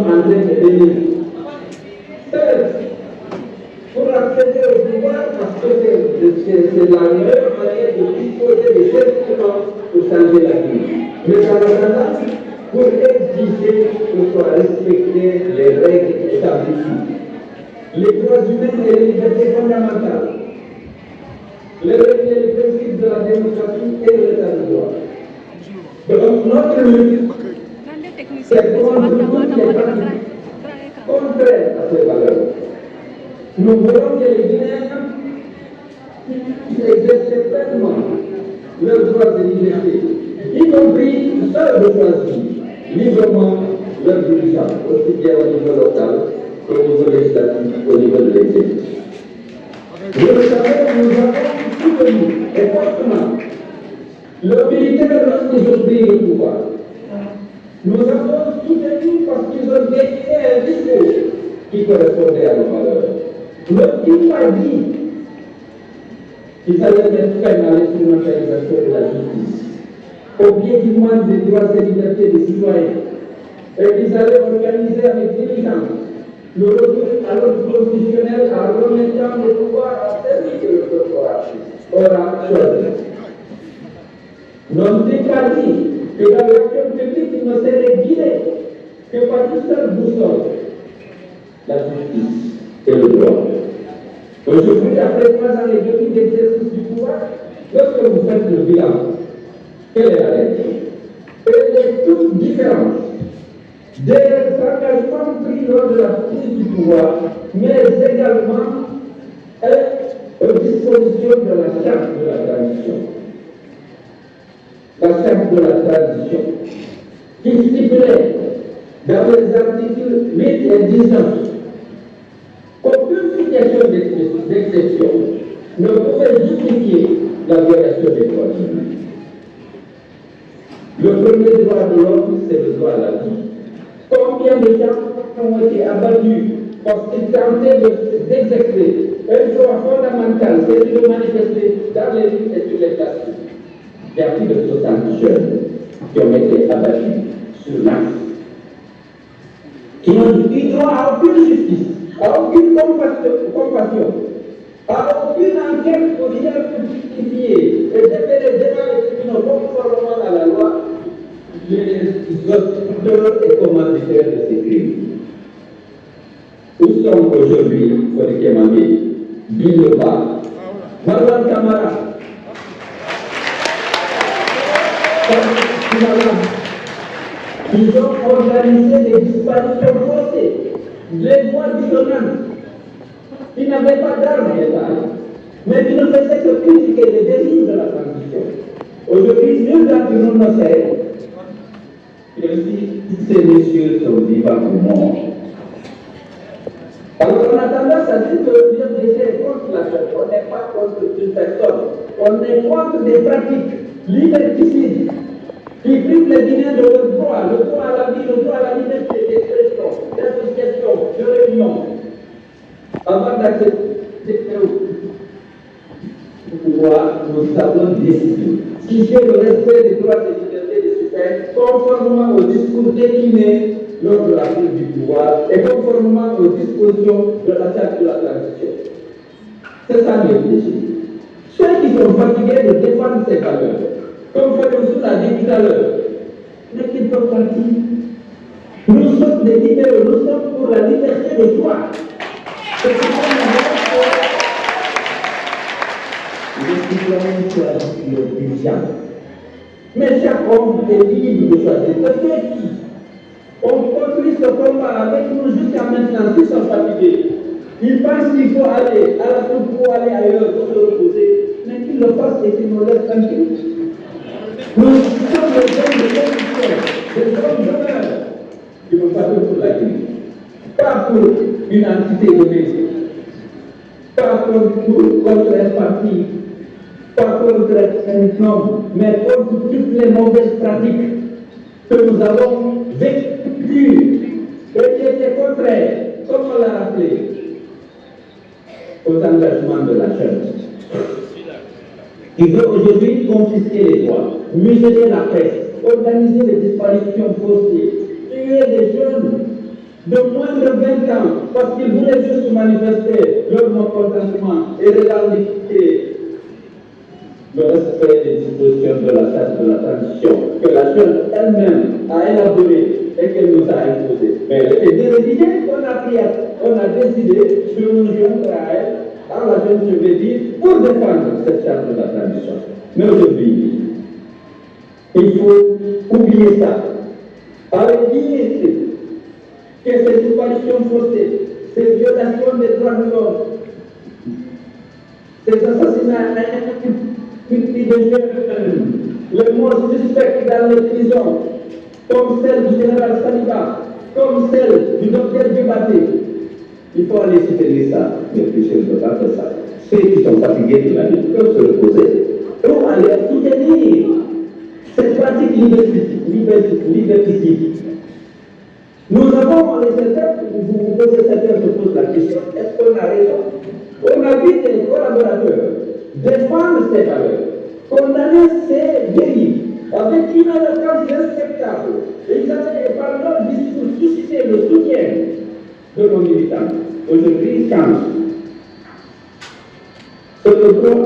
en train de venir. Pour accéder au pouvoir, parce que c'est la meilleure manière de disposer des instruments pour changer la vie. Mais en attendant, pour exiger que soient respectées les règles établies, les droits humains et les libertés fondamentales, les principes de la démocratie et de l'état de droit. Donc notre lutte, c'est contre toutes les pratiques contraires à ces valeurs. Nous voulons que les Guinéens exercent pleinement leurs droits et libertés, y compris ceux de choisir librement leur dirigeants, aussi bien au niveau local qu'au niveau législatif, au niveau de l'exécutif. Vous le savez, nous avons soutenu et fortement leurs militaires lorsqu'ils ont pris le pouvoir. Nous avons soutenu parce qu'ils ont décidé un discours qui correspondait à nos valeurs. Ne dit pas dit qu'ils allaient mettre fin à l'instrumentalisation de la justice, au piétinement des droits et libertés des citoyens, et qu'ils allaient organiser avec diligence le retour à l'ordre constitutionnel en remettant le pouvoir à celui que le peuple aura choisi. Non dit pas dit que dans l'action publique, il ne serait guidé que par une seule boussole, la justice et le droit. Aujourd'hui, après 3 ans et demi d'exercice du pouvoir, lorsque vous faites le bilan, quelle est la règle? Elle est toute différente des engagements pris lors de la prise du pouvoir, mais également aux dispositions de la charte de la transition. La charte de la transition, qui stipulait dans les articles 8 et 19 qu'aucune situation d'exception ne pouvait justifier la violation des droits humains. Le premier droit de l'homme, c'est le droit à la vie. Combien de gens ont été abattus parce qu'ils tentaient d'exécuter un droit fondamental, c'est de manifester dans les rues et sur les places publiques. Il y a plus de 60 jeunes qui ont été abattus sur l'axe, qui n'ont eu droit à aucune justice, à aucune compassion, à aucune enquête pour justifier et déférer devant les tribunaux conformément à la loi les auteurs et commanditaires de ces crimes. Où sont aujourd'hui Fodé Kemame, Bileba, Marwan Kamara, ils ont organisé des disparitions forcées, des voies dissonantes. Ils n'avaient pas d'armes d'État, mais ils ne faisaient que critiquer les dérives de la transition. Aujourd'hui, nul d'entre nous ne sait que si ces messieurs sont vivants ou morts. Alors on a tendance à dire que l'UFDG est contre la chose. On n'est pas contre une personne. On est contre des pratiques liberticides qui privent les Guinéens de leurs droits, le droit à la vie, le droit à la liberté d'expression, d'association, de réunion. Avant d'accepter le pouvoir, nous avons décidé d'exiger le respect des droits et libertés des citoyens conformément au discours décliné lors de la prise du pouvoir et conformément aux dispositions de la charte de la transition. C'est ça le défi. Ceux qui sont fatigués de défendre ces valeurs, comme Fodé l'a dit tout à l'heure, mais qu'ils peuvent partir. Nous sommes des libéraux, nous sommes pour la liberté de choix. C'est pourquoi les citoyens choisissent leurs dirigeants. Mais chaque homme est libre de choisir. C'est ceux qui ont construit ce combat avec nous jusqu'à maintenant, qui sont fatigués. Ils pensent qu'il faut aller à la soupe pour aller ailleurs pour se reposer, mais qu'ils le fassent et qu'ils nous laissent tranquilles. Nous sommes des hommes de conviction, des hommes d'honneur qui nous battons pour la vie. Pas pour une entité donnée, pas contre un parti, pas contre un homme, mais contre toutes les mauvaises pratiques que nous avons vécues et qui étaient contraires, comme on l'a rappelé, aux engagements de la Charte. Il veut aujourd'hui confisquer les droits, museler la presse, organiser des disparitions forcées, tuer des jeunes de moins de 20 ans, parce qu'ils voulaient juste manifester leur mécontentement et revendiquer le respect des dispositions de la charte de la transition que la Charte elle-même a élaborée et qu'elle nous a imposée. Mais elle était bien rédigée, on a décidé de nous joindre à elle, à la jeune, je vais dire, pour défendre cette charte de la transition. Mais aujourd'hui, il faut oublier ça. Avec dignité, que ces disparitions forcées, ces violations des droits de l'homme, ces assassinats de jeunes, les morts suspects dans les prisons, comme celle du général Saliba, comme celle du docteur Djebaté. Il faut aller soutenir ça, mais puis je ne peux pas faire ça. Ceux qui sont fatigués de la lutte peuvent se reposer. Il faut aller soutenir cette pratique liberticide. Nous avons les certains, vous posez certains se posent la question, est-ce qu'on a raison? On a vu des collaborateurs défendre ces valeurs, condamner ces dérives avec une éloquence respectable. Ils avaient, par leur discours, suscité le soutien de nos militants. Aujourd'hui, ils changent. C'est le droit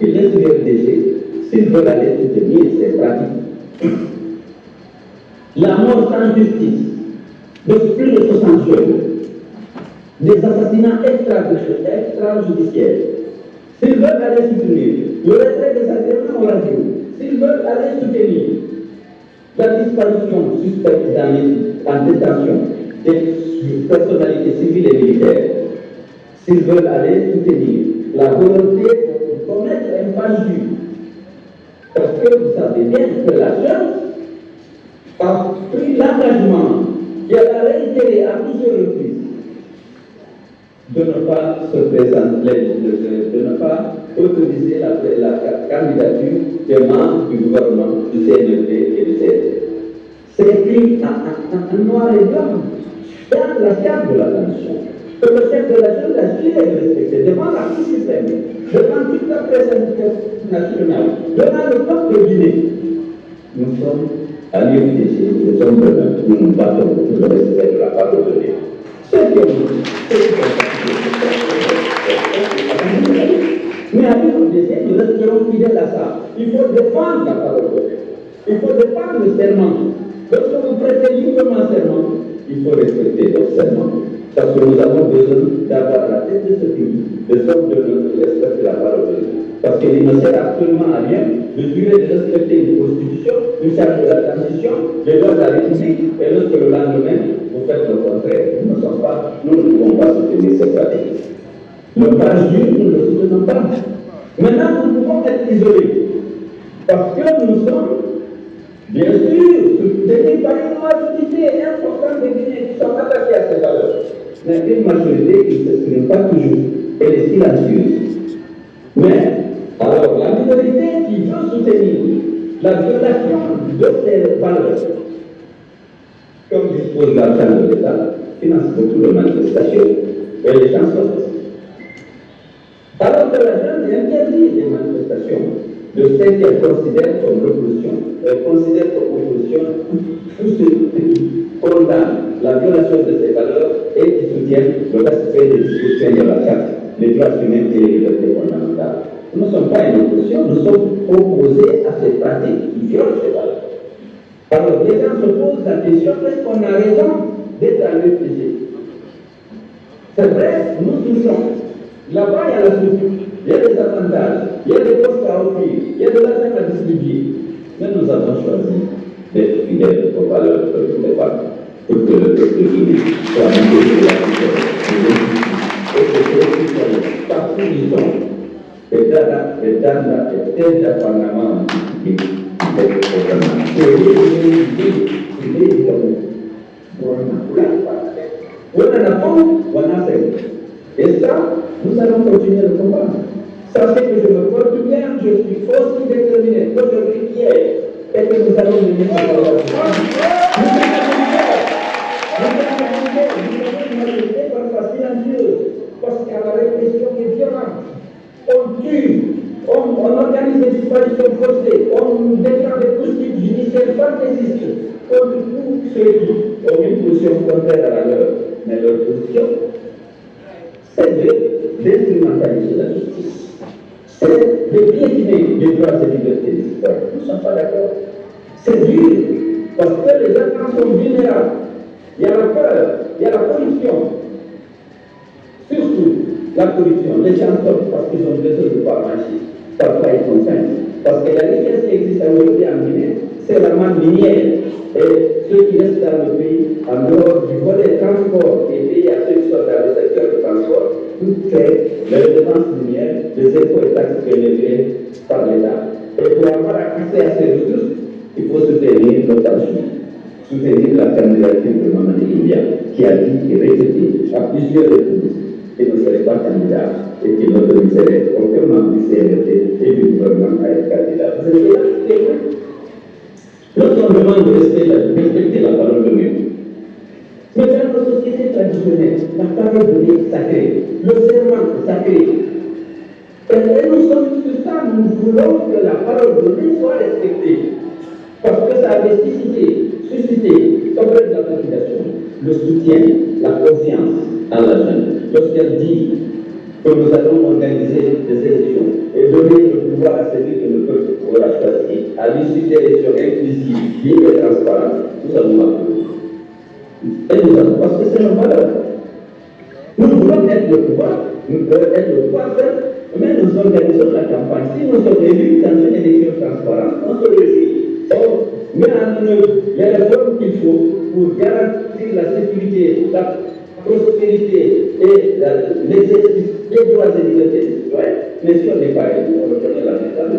qu'ils laissent les déchets s'ils veulent aller soutenir ces pratiques. La mort sans justice de plus de 60 jeunes, des assassinats extrajudiciaires. S'ils veulent aller soutenir le retrait des agréments au radio, s'ils veulent aller soutenir la disparition suspecte en détention des personnalités civiles et militaires, s'ils veulent aller soutenir la volonté de commettre un parjure, parce que vous savez bien que la jeune a pris l'engagement et elle a réitéré à plusieurs reprises de ne pas se présenter, de ne pas autoriser la candidature des membres du gouvernement, du CNLD et du CND. C'est écrit en noir et blanc dans la charte de la nation que le chef de la jeune a juré de respecter devant la Cour suprême, devant toute la presse nationale, devant le peuple de Guinée. Nous sommes à l'UFDG, nous sommes nous nous battons pour le respect de la parole de Dieu. C'est que mais à l'UFDG, nous resterons fidèles à ça. Il faut défendre la parole de Dieu. Il faut défendre le serment. Lorsque vous prêtez librement serment, il faut respecter votre serment. Parce que nous avons besoin d'avoir la tête de ce pays, de sorte de respecter la parole de Dieu. Parce qu'il ne sert absolument à rien de jurer de respecter une constitution, une charte de la transition, les lois de la République, et lorsque le lendemain, vous faites le contraire. Nous ne pouvons pas soutenir cette pratique. Le parjure, nous ne le soutenons pas. Maintenant, nous pouvons être isolés. Parce que nous sommes, bien sûr, soutenus par une majorité importante des Guinéens qui sont attachés à ces valeurs. Mais une majorité qui ne s'exprime pas toujours. Elle est silencieuse. Mais, alors, la minorité qui veut soutenir la violation de ces valeurs, comme dispose l'argent de l'État, finance beaucoup de manifestations et les gens sortent. Alors que la jeune interdit les manifestations de celles qu'elle considère comme l'opposition. Elle considère comme opposition tout ce qui condamne la violation de ces valeurs et qui soutiennent le respect des dispositions de la charte, les droits humains et les libertés fondamentales. Nous ne sommes pas une opposition, nous sommes opposés à ces pratiques qui violent ces valeurs. Alors les gens se posent la question, est-ce qu'on a raison d'être à l'UFDG? C'est vrai, nous touchons. Là-bas, il y a la structure, il y a des avantages, il y a des postes à offrir, il y a de l'argent à distribuer. Mais nous avons choisi d'être fidèles aux valeurs de les femmes pour que le peuple Guinée soit monté de la culture. Et c'est partout où ils sont. Et Dada, Panama, et ça, nous allons continuer le combat. Sachez que je me porte bien, je suis aussi déterminé aujourd'hui qu'hier, et que nous allons mener ce combat. Nous sommes silencieux, parce qu'à la répression est violente. On tue, on organise des disparitions forcées, on défend des poursuites judiciaires fantaisistes contre tous ceux qui ont une position contraire à la leur. solution, c'est d'instrumentaliser la justice. C'est de piétiner les droits et libertés des citoyens. Nous ne sommes pas d'accord. C'est dur, parce que les enfants sont vulnérables. Il y a la peur, il y a la corruption. Surtout la corruption. Les gens sortent parce qu'ils ont besoin de pouvoir marcher. Parfois ils sont fins. Parce que la richesse qui existe aujourd'hui en Guinée, c'est la manne minière. Et ceux qui restent dans le pays, en dehors du volet transport et payés à ceux qui sont dans le secteur du transport, tout fait les redevances minières, les impôts et taxes prélevés par l'État. Et pour avoir accès à ces ressources, il faut soutenir l'OTAN, soutenir la candidature de Mamadi Doumbouya, qui a dit et répété à plusieurs reprises qu'il ne serait pas candidat et qu'il n'autoriserait aucun membre du CNRD et du gouvernement à être candidat. Vous êtes là, lorsqu'on demande de respecter la parole de Dieu, mais dans nos sociétés traditionnelles, la parole de Dieu est sacrée, le serment est sacré. Et nous sommes sur ça, nous voulons que la parole de Dieu soit respectée. Parce que ça avait suscité auprès de la population le soutien, la confiance en la jeune. Lorsqu'elle dit que nous allons organiser des élections et donner le pouvoir à celui que le peuple aura choisi, à l'issue d'élections inclusives, libres et transparentes, nous allons applaudir. Et nous allons, parce que c'est nos valeurs. Nous voulons être le pouvoir, nous voulons être le pouvoir seul, mais nous organisons la campagne. Si nous sommes élus dans une élection transparente, on se réjouit. On met en œuvre les réformes qu'il faut pour garantir la sécurité, la prospérité et l'exercice des droits et libertés des citoyens. Mais si on n'est pas élu, on reconnaît la méthode,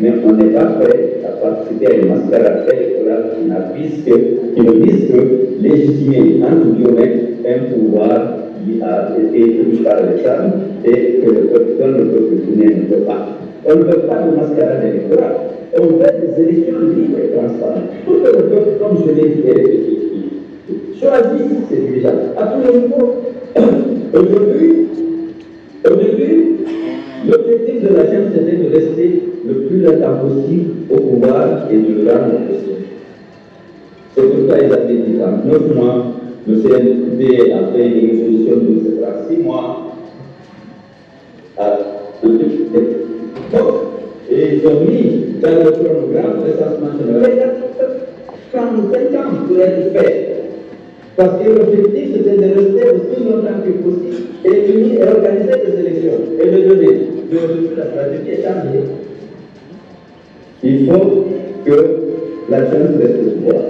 mais on n'est pas prêt à participer à une mascarade électorale qui ne vise que légitimer, entre guillemets, un pouvoir qui a été élu par les femmes et que le peuple guinéen ne peut pas. On ne veut pas de mascarade électorale. On veut des élections libres et transparentes. Pour que le peuple, comme je l'ai dit, choisisse ses dirigeants à tous les niveaux. Au début, l'objectif de la jeune, c'était de rester le plus longtemps possible au pouvoir et de le rendre possible. C'est pourquoi ils avaient dit en 9 mois, le CNP a fait une résolution de 6 mois. Et ils ont mis dans le chronogramme de recensement général 35 ans pour être fait. Parce que l'objectif c'était de rester aussi longtemps que possible et unir et organiser des élections et de donner. La stratégie est changée. Il faut que la jeune reste au pouvoir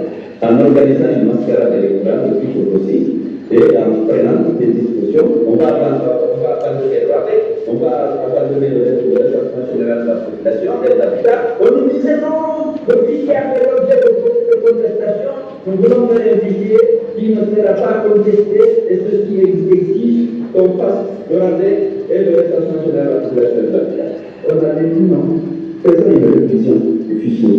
en organisant une mascarade électorale le plus tôt possible. Et en prenant toutes les discussions, on va abandonner le rappel, on va abandonner le recensement général de la population, des habitats. On nous disait non, le fichier a fait l'objet de contestation, nous voulons faire un fichier qui ne sera pas contesté et ceci exige qu'on fasse le rappel et le recensement général de la population de l'habitat. On a dit non, faisons une révision du fichier.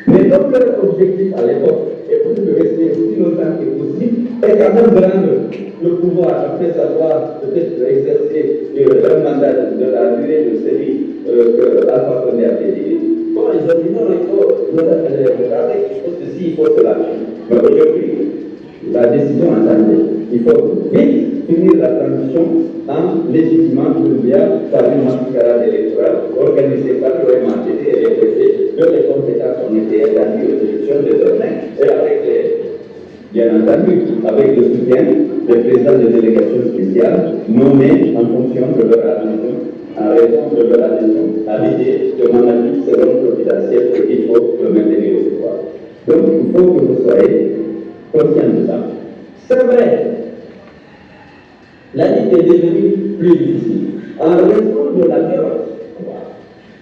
Mais donc leur objectif à l'époque, et pour de rester aussi longtemps que possible, est quand même de rendre le pouvoir, après avoir peut-être exercé un mandat de la durée de celui que Alpha Condé a fait. Bon, ils ont dit non, il faut regarder, il faut ceci, il faut cela. Mais aujourd'hui, la décision attendue, il faut vite finir la transition en légitimement Doumbouya par une mascarade électorale organisée par le MATD et les préfets, dont les compétences ont été étendues aux élections désormais, et avec bien entendu, avec le soutien des présidents des délégations spéciales nommés en fonction de leur adhésion, en raison de leur adhésion à l'idée de Mamadi selon providentielle et qu'il faut le maintenir au pouvoir. Donc il faut que vous soyez conscients de ça. C'est vrai, la lutte est devenue plus difficile en raison de la violence.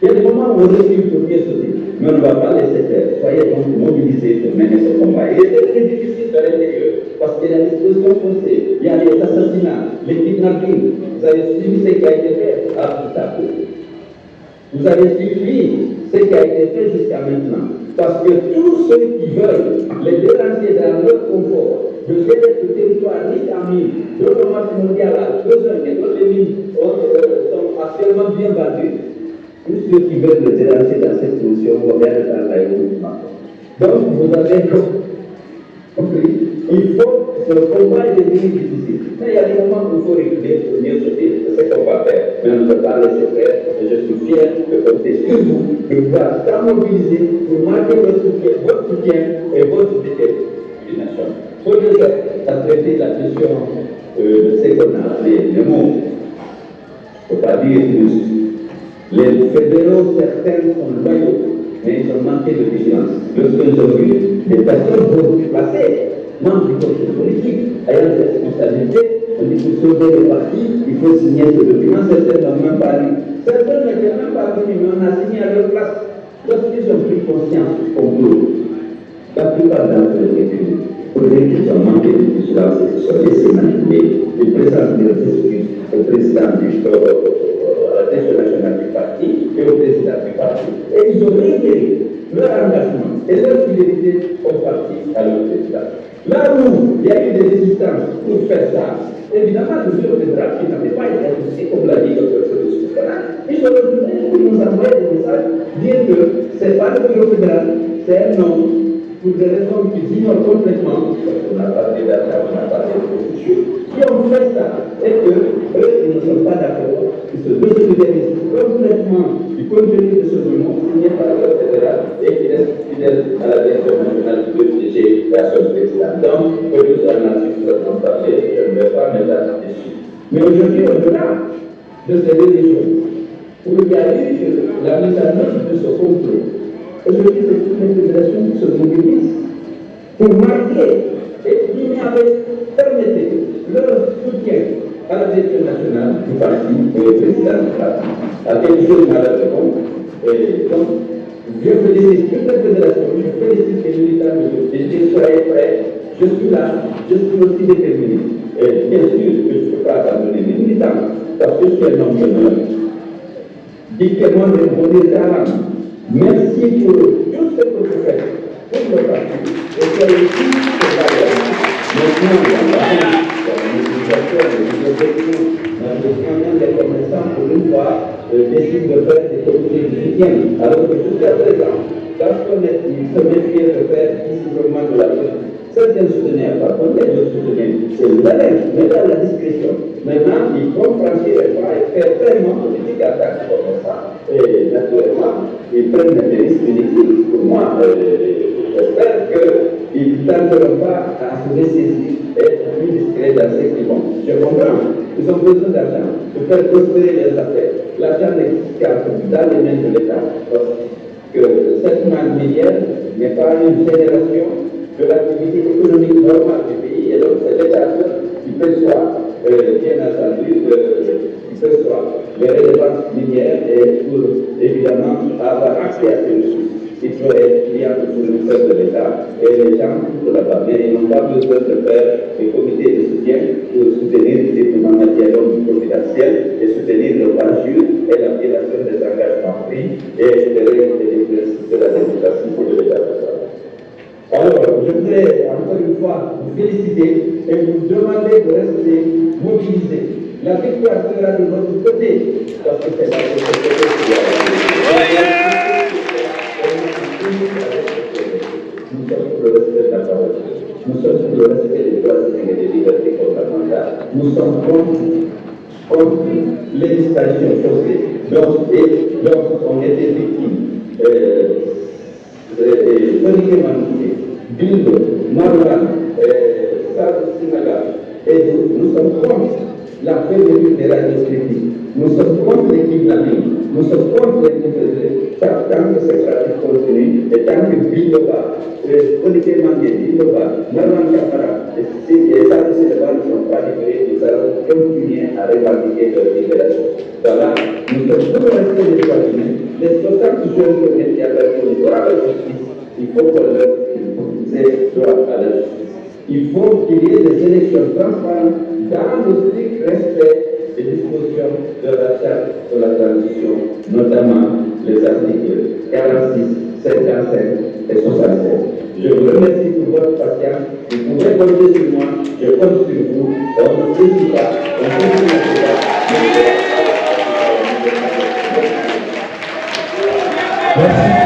Il y a des moments où on recule pour mieux sauter, mais on ne va pas laisser faire. Soyez donc mobilisés pour mener ce combat. Il est très difficile de l'intérieur parce qu'il y a des dispositions forcées, il y a les assassinats, les kidnappings. Vous avez suivi ce qui a été fait à Pitako. Vous avez suivi ce qui a été fait jusqu'à maintenant. Parce que tous ceux qui veulent les déranger dans leur confort, de gérer ce territoire riche en mines, de le marché mondial a besoin que toutes les mines sont actuellement bien vendues. Tous ceux qui veulent le déranger dans cette position modernes dans l'aéroport. Donc, vous avez compris Il faut, ce combat est devenu difficile. Mais il y a des moments où il faut reculer, il faut venir sauter. C'est ce qu'on va faire. Mais on ne peut pas laisser faire. Et je suis fier de compter sur vous, de pouvoir mobiliser pour marquer votre soutien et votre détermination. Pour le faire, à traiter la question de ce qu'on a appelé le monde. Il ne faut pas dire plus. Les fédéraux, certains sont loyaux, mais ils ont manqué de vigilance. Lorsqu'ils ont vu des personnes beaucoup plus placées, membres du conseil politique, ayant des responsabilités, on dit pour sauver le parti, il faut signer ce document, certains n'ont même pas lu. Certains n'étaient même pas venus, mais on a signé à leur place. Lorsqu'ils ont pris conscience, comme nous, la plupart d'entre eux étaient pour dire qu'ils ont manqué de vigilance et se sont laissés manipuler. Ils présentent leurs excuses au président à la tête nationale du parti et au président du parti. Et ils ont réitéré leur engagement et leur fidélité au parti à leur président. Là où il y a eu des résistances pour faire ça, évidemment, le bureau fédéral qui n'avait pas été associé, comme l'a dit le professeur de Soufana, ils ont retourné pour nous envoyer des messages, dire que ce n'est pas le bureau fédéral, c'est un homme, pour des raisons qu'ils ignorent complètement, parce qu'on a parlé d'argent, on a parlé de confusion, qui ont fait ça, et qu'eux, ils ne sont pas d'accord, ils se désolidarisent complètement du contenu de ce mouvement signé par le fédéral et qui reste fidèle à la direction nationale du PDG et à son président. Donc, que nous en avons parlé, je ne vais pas m'étendre dessus. Mais aujourd'hui, au-delà de ces décisions, où il y a eu la mise en œuvre de ce complot, aujourd'hui, c'est toutes les fédérations qui se mobilisent pour marquer et qui permettre leur soutien à la direction nationale du parti et au président du parti. À quelque chose malheureusement. Et donc, je félicite toutes les fédérations, je félicite les militants de l'UDG, soyez prêts, je suis là, je suis aussi déterminé. Et bien sûr que je ne peux pas abandonner les militants, parce que je suis un homme d'honneur. Dites-moi de mon talent. Merci pour tout ce que vous faites pour le parti. Et soyez tous maintenant, la gestion des commerçants, pour une fois, décide de faire des comités de soutien, alors que jusqu'à présent, lorsqu'on se méfiait de faire visiblement de la politique, certains soutenaient, par contre, les autres soutenaient, c'est le talent, mais dans la discrétion. Maintenant, ils vont franchir les pas et faire tellement politique attaque comme ça, et naturellement, ils prennent des risques inutiles. Pour moi, j'espère qu'ils ne tenteront pas à se ressaisir et être plus discrets dans ce qu'ils font. Je comprends, ils ont besoin d'argent pour faire prospérer les affaires. L'argent n'existe qu'à dans les mains de l'État. Parce que cette manne minière n'est pas une génération de l'activité économique normale du pays, et donc c'est l'État qui perçoit, bien entendu, qui perçoit les redevances minières et pour évidemment avoir accès à ces ressources. Il faut être client de fournisseurs de l'État et les gens pour la part. Mais ils n'ont pas besoin de faire des comités de soutien pour soutenir le développement matériel providentiel et soutenir le parjure et la violation des engagements pris et les règles de la démocratie et de l'État. Alors, je voudrais encore une fois vous féliciter et vous demander de rester mobilisés. La victoire sera de votre côté, parce que c'est la société qui a. Nous sommes pour le respect de la parole. Nous sommes pour le respect des droits et des libertés fondamentales. Nous sommes contre les disparitions forcées. Lorsqu'on était victime Monique Manouché, Bilbo, Marwan, Sarah Sinaga, et nous sommes contre la fermeture des radios critiques. Nous sommes contre les kidnappings. Nous sommes contre les kidnappings. Tant que ces pratiques continuent, et tant que Bilboba, Monique Manouché, Bilboba, Marwan Kamara, et Sarah Sinaga ne sont pas libérés, nous allons continuer à revendiquer leur libération. Voilà, nous sommes pour le respect des droits humains. Les 60 jeunes qui ont été abattus à la justice, il faut qu'on leur ait droit à la justice. Il faut qu'il y ait des élections transparentes dans le strict respect des dispositions de la charte de la transition, notamment les articles 46, 55 et 67. Je vous remercie pour votre patience. Vous pouvez compter sur moi, je compte sur vous. On ne décide pas, on continue à se battre. Merci.